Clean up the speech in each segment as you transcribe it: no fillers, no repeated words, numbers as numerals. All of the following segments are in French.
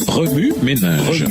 Remue ménage.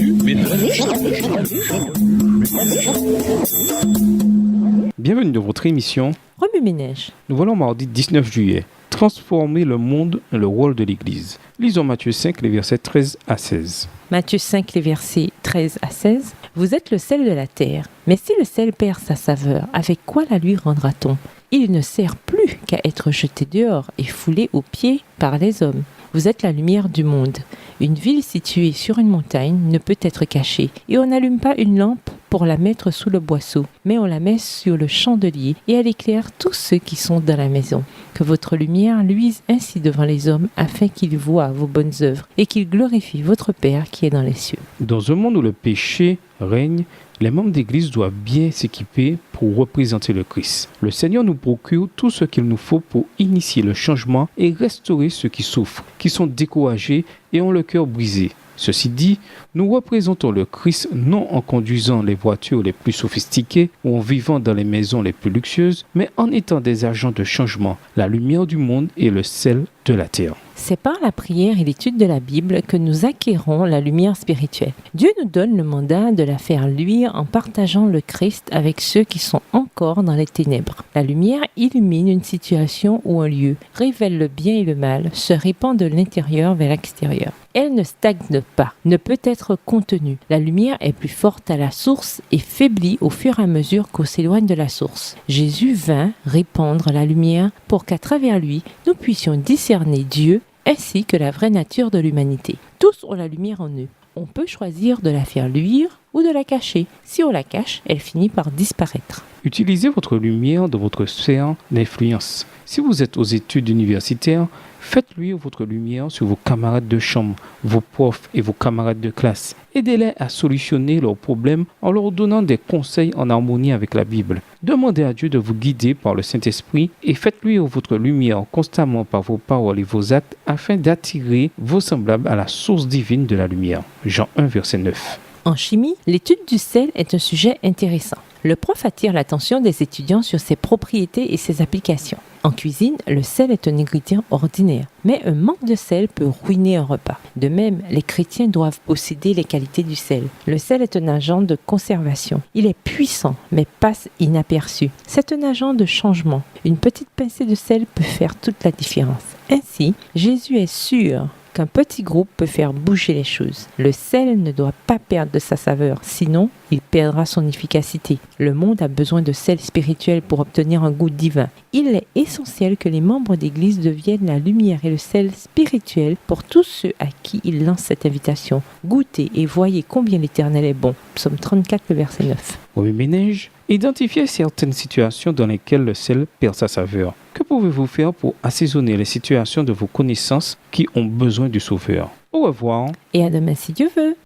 Bienvenue dans votre émission Remue ménage. Nous voilà mardi 19 juillet. Transformer le monde, le rôle de l'Église. Lisons Matthieu 5, les versets 13 à 16. Matthieu 5, les versets 13 à 16. Vous êtes le sel de la terre. Mais si le sel perd sa saveur, avec quoi la lui rendra-t-on ? Il ne sert plus qu'à être jeté dehors et foulé aux pieds par les hommes. Vous êtes la lumière du monde. Une ville située sur une montagne ne peut être cachée, et on n'allume pas une lampe pour la mettre sous le boisseau, mais on la met sur le chandelier, et elle éclaire tous ceux qui sont dans la maison. Que votre lumière luise ainsi devant les hommes, afin qu'ils voient vos bonnes œuvres, et qu'ils glorifient votre Père qui est dans les cieux. Dans un monde où le péché règne, les membres d'Église doivent bien s'équiper pour représenter le Christ. Le Seigneur nous procure tout ce qu'il nous faut pour initier le changement et restaurer ceux qui souffrent, qui sont découragés et ont le cœur brisé. Ceci dit, nous représentons le Christ non en conduisant les voitures les plus sophistiquées ou en vivant dans les maisons les plus luxueuses, mais en étant des agents de changement, la lumière du monde et le sel de la terre. C'est par la prière et l'étude de la Bible que nous acquérons la lumière spirituelle. Dieu nous donne le mandat de la faire luire en partageant le Christ avec ceux qui sont encore dans les ténèbres. La lumière illumine une situation ou un lieu, révèle le bien et le mal, se répand de l'intérieur vers l'extérieur. Elle ne stagne pas, ne peut être contenue. La lumière est plus forte à la source et faiblit au fur et à mesure qu'on s'éloigne de la source. Jésus vint répandre la lumière pour qu'à travers lui, nous puissions discerner Dieu ainsi que la vraie nature de l'humanité. Tous ont la lumière en eux. On peut choisir de la faire luire ou de la cacher. Si on la cache, elle finit par disparaître. Utilisez votre lumière dans votre sphère d'influence. Si vous êtes aux études universitaires, faites luire votre lumière sur vos camarades de chambre, vos profs et vos camarades de classe. Aidez-les à solutionner leurs problèmes en leur donnant des conseils en harmonie avec la Bible. Demandez à Dieu de vous guider par le Saint-Esprit et faites luire votre lumière constamment par vos paroles et vos actes afin d'attirer vos semblables à la source divine de la lumière. Jean 1, verset 9. En chimie, l'étude du sel est un sujet intéressant. Le prof attire l'attention des étudiants sur ses propriétés et ses applications. En cuisine, le sel est un ingrédient ordinaire, mais un manque de sel peut ruiner un repas. De même, les chrétiens doivent posséder les qualités du sel. Le sel est un agent de conservation. Il est puissant, mais passe inaperçu. C'est un agent de changement. Une petite pincée de sel peut faire toute la différence. Ainsi, Jésus est sûr qu'un petit groupe peut faire bouger les choses. Le sel ne doit pas perdre de sa saveur, sinon il perdra son efficacité. Le monde a besoin de sel spirituel pour obtenir un goût divin. Il est essentiel que les membres d'Église deviennent la lumière et le sel spirituel pour tous ceux à qui il lance cette invitation. Goûtez et voyez combien l'Éternel est bon. Psaume 34, verset 9. Remue ménage, identifiez certaines situations dans lesquelles le sel perd sa saveur. Que pouvez-vous faire pour assaisonner les situations de vos connaissances qui ont besoin du Sauveur? Au revoir. Et à demain si Dieu veut.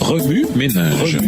Remue ménage.